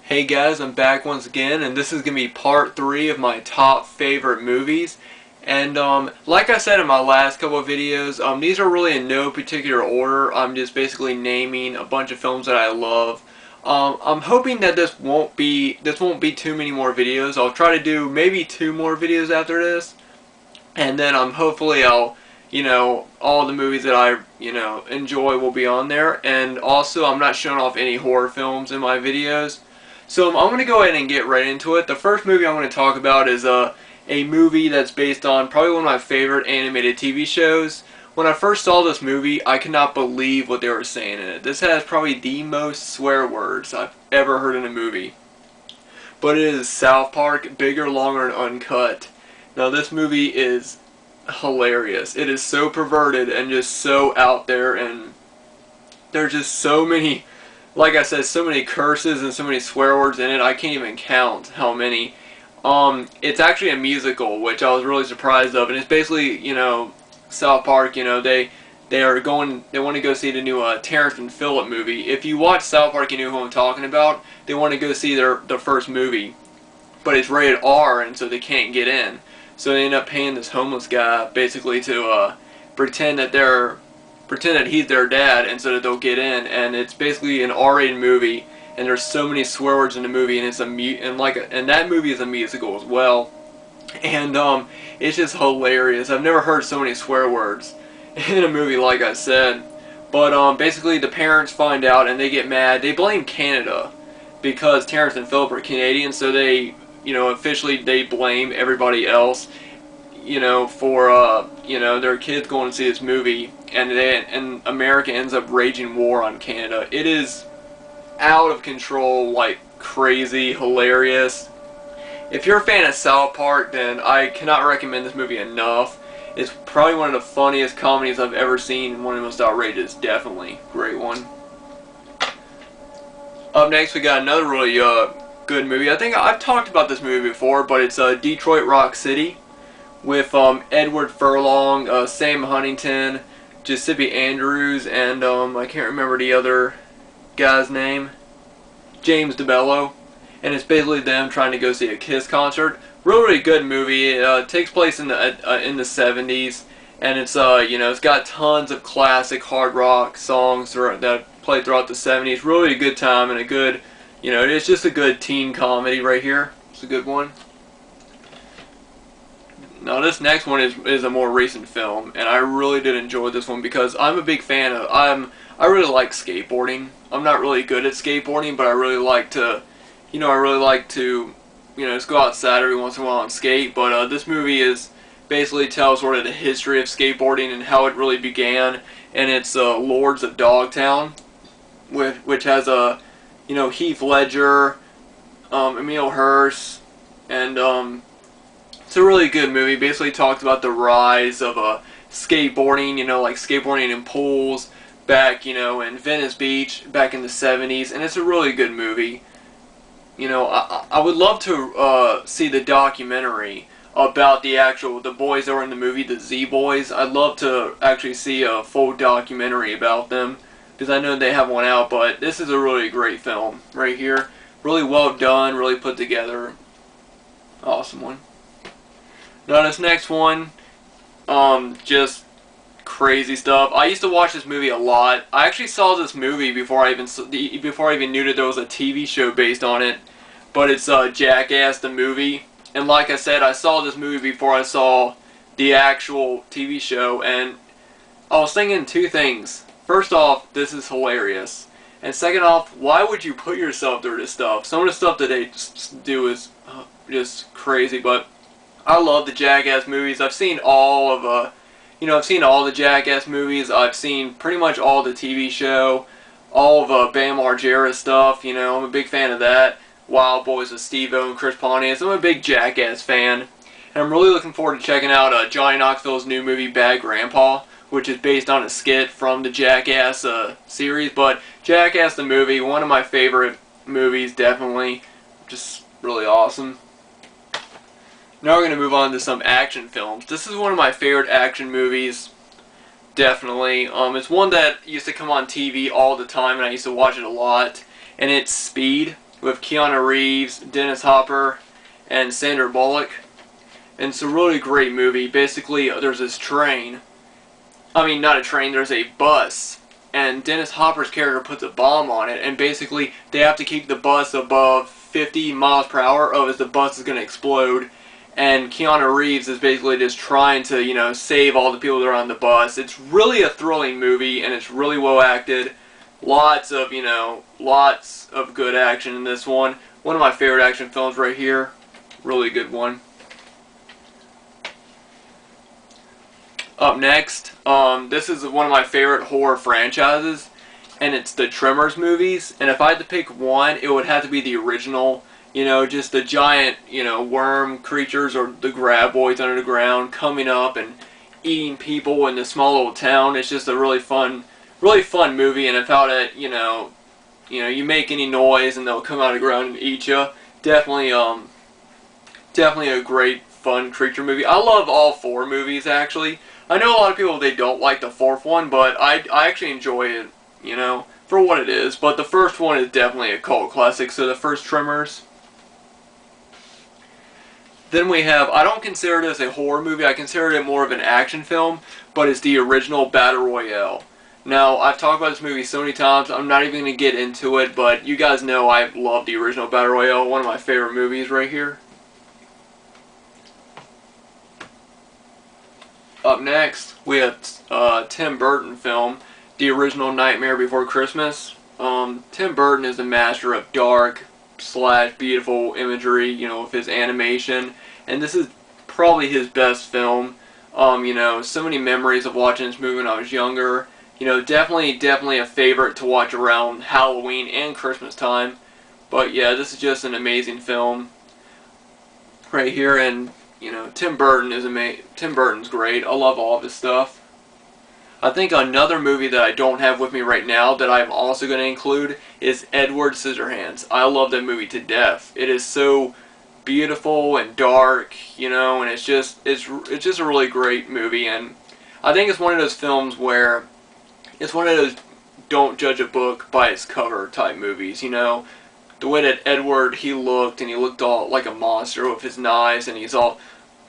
Hey guys, I'm back once again, and this is going to be part 3 of my top favorite movies. And like I said in my last couple of videos, these are really in no particular order. I'm just basically naming a bunch of films that I love. I'm hoping that this won't be too many more videos. I'll try to do maybe 2 more videos after this, and then hopefully all the movies that I enjoy will be on there. And also, I'm not showing off any horror films in my videos. So I'm going to go ahead and get right into it. The first movie I'm going to talk about is a movie that's based on probably one of my favorite animated TV shows. When I first saw this movie, I could not believe what they were saying in it. This has probably the most swear words I've ever heard in a movie. But it is South Park, Bigger, Longer, and Uncut. Now this movie is hilarious. It is so perverted and just so out there, and there's just so many, like I said, so many curses and so many swear words in it. I can't even count how many. It's actually a musical, which I was really surprised of, and it's basically, South Park, they want to go see the new Terrence and Phillip movie. If you watch South Park, you know who I'm talking about. They want to go see their first movie, but it's rated R, and so they can't get in. So they end up paying this homeless guy basically to pretend that he's their dad, and so that they'll get in. And it's basically an R-rated movie, and there's so many swear words in the movie, and and that movie is a musical as well. And it's just hilarious. I've never heard so many swear words in a movie, like I said. But basically the parents find out and they get mad. They blame Canada because Terrence and Phillip are Canadian, so they, officially they blame everybody else, for their kids going to see this movie, and America ends up raging war on Canada. It is out of control, like crazy, hilarious. If you're a fan of South Park, then I cannot recommend this movie enough. It's probably one of the funniest comedies I've ever seen, and one of the most outrageous. Definitely great one. Up next, we got another really good movie. I think I've talked about this movie before, but it's Detroit Rock City with Edward Furlong, Sam Huntington, Giuseppe Andrews, and I can't remember the other guy's name, James DeBello. And it's basically them trying to go see a Kiss concert. Really good movie. It takes place in the 70s, and it's it's got tons of classic hard rock songs that played throughout the 70s. Really a good time, and a good, it's just a good teen comedy right here. It's a good one. Now this next one is a more recent film, and I really did enjoy this one because I'm a big fan of I really like skateboarding. I'm not really good at skateboarding, but I really like to just go outside every once in a while and skate. But this movie basically tells sort of the history of skateboarding and how it really began. And it's Lords of Dogtown, which has Heath Ledger, Emile Hirsch, and it's a really good movie. Basically talks about the rise of skateboarding, like skateboarding in pools back, in Venice Beach back in the 70s. And it's a really good movie. I would love to see the documentary about the boys that were in the movie, the Z Boys. I'd love to actually see a full documentary about them, because I know they have one out. But this is a really great film right here. Really well done, really put together. Awesome one. Now this next one, just crazy stuff. I used to watch this movie a lot. I actually saw this movie before I even knew that there was a TV show based on it. But it's Jackass the movie, and like I said, I saw this movie before I saw the actual TV show, and I was thinking two things. First off, this is hilarious, and second off, why would you put yourself through this stuff? Some of the stuff that they do is just crazy. But I love the Jackass movies. I've seen all of I've seen all the Jackass movies. I've seen pretty much all the TV show, all of Bam Margera's stuff. I'm a big fan of that. Wild Boys with Steve-O and Chris Pontius. I'm a big Jackass fan, and I'm really looking forward to checking out Johnny Knoxville's new movie Bad Grandpa, which is based on a skit from the Jackass series. But Jackass the movie, one of my favorite movies, definitely, just really awesome. Now we're going to move on to some action films. This is one of my favorite action movies, definitely. It's one that used to come on TV all the time, and I used to watch it a lot, and it's Speed. with Keanu Reeves, Dennis Hopper, and Sandra Bullock. And it's a really great movie. Basically, there's this train. I mean, not a train, there's a bus. And Dennis Hopper's character puts a bomb on it. And basically, they have to keep the bus above 50 miles per hour, or as the bus is going to explode. And Keanu Reeves is basically just trying to, you know, save all the people that are on the bus. It's really a thrilling movie, and it's really well acted. Lots of, you know, lots of good action in this one. One of my favorite action films right here. Really good one. Up next, this is one of my favorite horror franchises, and it's the Tremors movies. And if I had to pick one, it would have to be the original. You know, just the giant, you know, worm creatures or the graboids under the ground coming up and eating people in this small little town. It's just a really fun movie. And if how to, you know, you make any noise and they'll come out of the ground and eat you. Definitely a great fun creature movie. I love all four movies actually. I know a lot of people, they don't like the fourth one, but I actually enjoy it, you know, for what it is. But the first one is definitely a cult classic. So the first Tremors. Then we have, I don't consider this a horror movie, I consider it more of an action film, but it's the original Battle Royale. Now, I've talked about this movie so many times, I'm not even going to get into it, but you guys know I love the original Battle Royale, one of my favorite movies right here. Up next, we have Tim Burton film, the original Nightmare Before Christmas. Tim Burton is a master of dark / beautiful imagery, you know, with his animation, and this is probably his best film. You know, so many memories of watching this movie when I was younger. You know, definitely a favorite to watch around Halloween and Christmas time. But yeah, this is just an amazing film right here, and you know, Tim Burton's great. I love all of his stuff. I think another movie that I don't have with me right now that I'm also going to include is Edward Scissorhands. I love that movie to death. It is so beautiful and dark, you know, and it's just a really great movie. And I think it's one of those films where it's one of those don't judge a book by its cover type movies, you know. The way that Edward, he looked all like a monster with his knives, and he's all,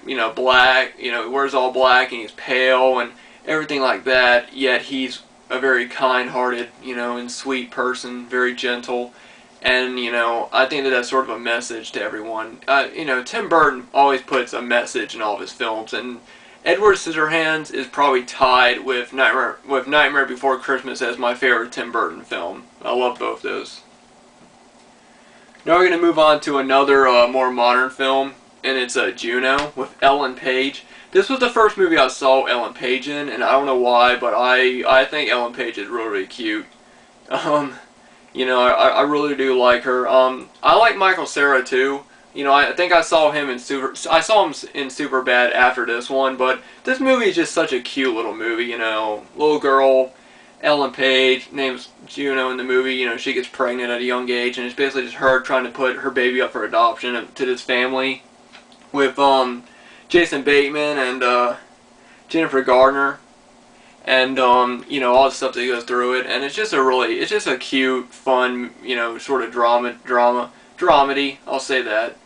you know, black, you know, he wears all black and he's pale and everything like that, yet he's a very kind-hearted, you know, and sweet person, very gentle, and, you know, I think that that's sort of a message to everyone. You know, Tim Burton always puts a message in all of his films, and Edward Scissorhands is probably tied with Nightmare Before Christmas as my favorite Tim Burton film. I love both those. Now we're going to move on to another more modern film, and it's Juno with Ellen Page. This was the first movie I saw Ellen Page in, and I don't know why, but I think Ellen Page is really cute. You know, I really do like her. I like Michael Cera too. You know, I think I saw him in Superbad after this one, but this movie is just such a cute little movie. You know, little girl, Ellen Page, name's Juno in the movie. You know, she gets pregnant at a young age, and it's basically just her trying to put her baby up for adoption to this family with Jason Bateman and Jennifer Gardner, and you know, all the stuff that goes through it, and it's just a cute, fun, you know, sort of dramedy, I'll say that,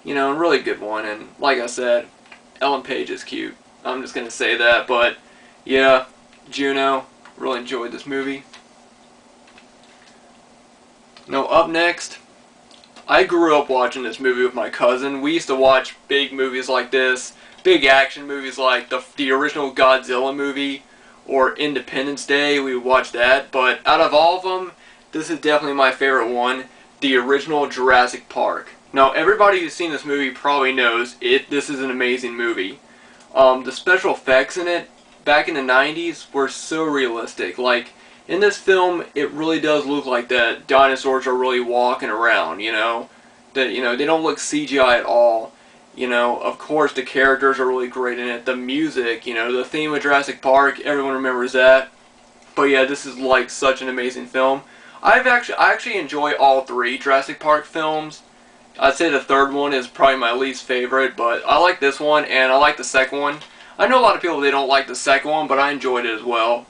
you know, a really good one. And like I said, Ellen Page is cute. I'm just gonna say that, but yeah, Juno, really enjoyed this movie. Now up next, I grew up watching this movie with my cousin. We used to watch big movies like this, big action movies like the original Godzilla movie or Independence Day. We would watch that, but out of all of them, this is definitely my favorite one, the original Jurassic Park. Now, everybody who's seen this movie probably knows this is an amazing movie. The special effects in it back in the 90s were so realistic. Like, in this film, it really does look like that dinosaurs are really walking around, you know. That, you know, they don't look CGI at all. You know, of course, the characters are really great in it. The music, you know, the theme of Jurassic Park, everyone remembers that. But yeah, this is like such an amazing film. I actually enjoy all three Jurassic Park films. I'd say the third one is probably my least favorite, but I like this one and I like the second one. I know a lot of people, they don't like the second one, but I enjoyed it as well.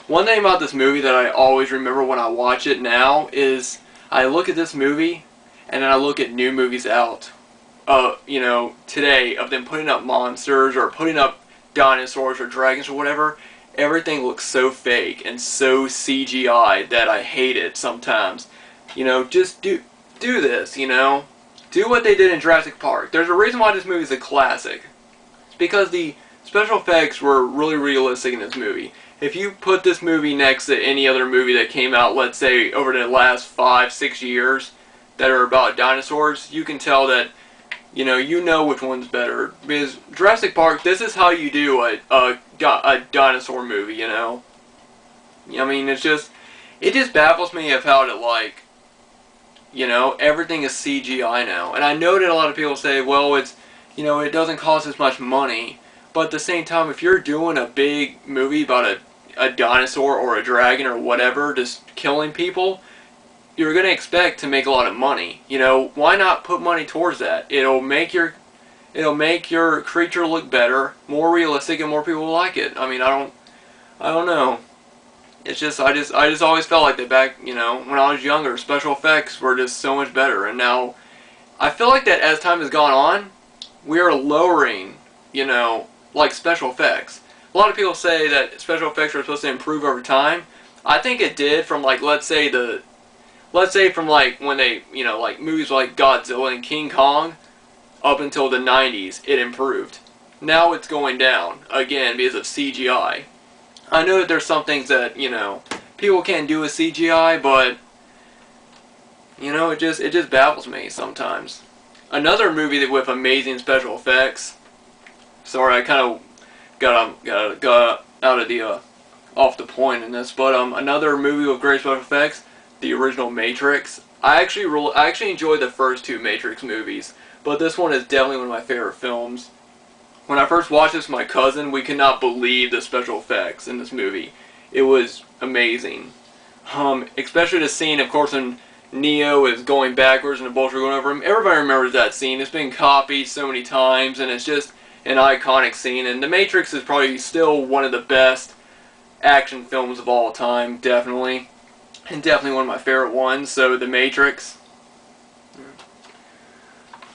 One thing about this movie that I always remember when I watch it now is I look at this movie, and then I look at new movies out, you know, today, of them putting up monsters or putting up dinosaurs or dragons or whatever. Everything looks so fake and so CGI that I hate it sometimes. You know, just do this, you know? Do what they did in Jurassic Park. There's a reason why this movie is a classic. It's because the special effects were really realistic in this movie. If you put this movie next to any other movie that came out, let's say, over the last 5-6 years that are about dinosaurs, you can tell that, you know which one's better. Because Jurassic Park, this is how you do a dinosaur movie, you know? I mean, it just baffles me of how to, like, you know, everything is CGI now. And I know that a lot of people say, well, it's, you know, it doesn't cost as much money. But at the same time, if you're doing a big movie about a dinosaur or a dragon or whatever just killing people, you're going to expect to make a lot of money. You know, why not put money towards that? It'll make your creature look better, more realistic, and more people will like it. I mean, I don't know. It's just, I just always felt like that back, you know, when I was younger, special effects were just so much better. And now, I feel like that as time has gone on, we are lowering, you know, like special effects. A lot of people say that special effects are supposed to improve over time. I think it did from, like, let's say from, like, when they, you know, like movies like Godzilla and King Kong up until the 90s, it improved. Now it's going down again because of CGI. I know that there's some things that, you know, people can't do with CGI, but, you know, it just baffles me sometimes. Another movie that with amazing special effects. Sorry, I kind of got out of the off the point in this, but another movie with great special effects, the original Matrix. I actually enjoyed the first two Matrix movies, but this one is definitely one of my favorite films. When I first watched this with my cousin, we could not believe the special effects in this movie. It was amazing. Especially the scene, of course, when Neo is going backwards and the bullets are going over him. Everybody remembers that scene. It's been copied so many times, and it's just an iconic scene. And The Matrix is probably still one of the best action films of all time, definitely. And definitely one of my favorite ones, so The Matrix.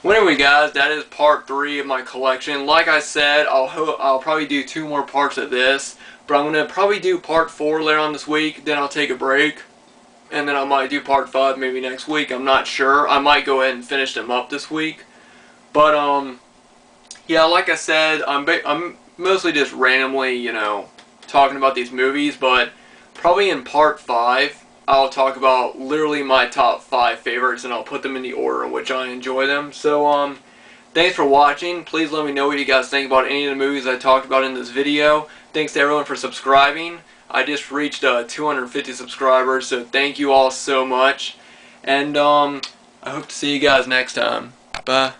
Well, anyway, guys, that is part 3 of my collection. Like I said, I'll probably do 2 more parts of this, but I'm going to probably do part 4 later on this week, then I'll take a break, and then I might do part 5 maybe next week. I'm not sure. I might go ahead and finish them up this week. But, yeah, like I said, I'm mostly just randomly, you know, talking about these movies, but probably in part 5, I'll talk about literally my top 5 favorites, and I'll put them in the order in which I enjoy them. So, thanks for watching. Please let me know what you guys think about any of the movies I talked about in this video. Thanks to everyone for subscribing. I just reached 250 subscribers, so thank you all so much. And, I hope to see you guys next time. Bye.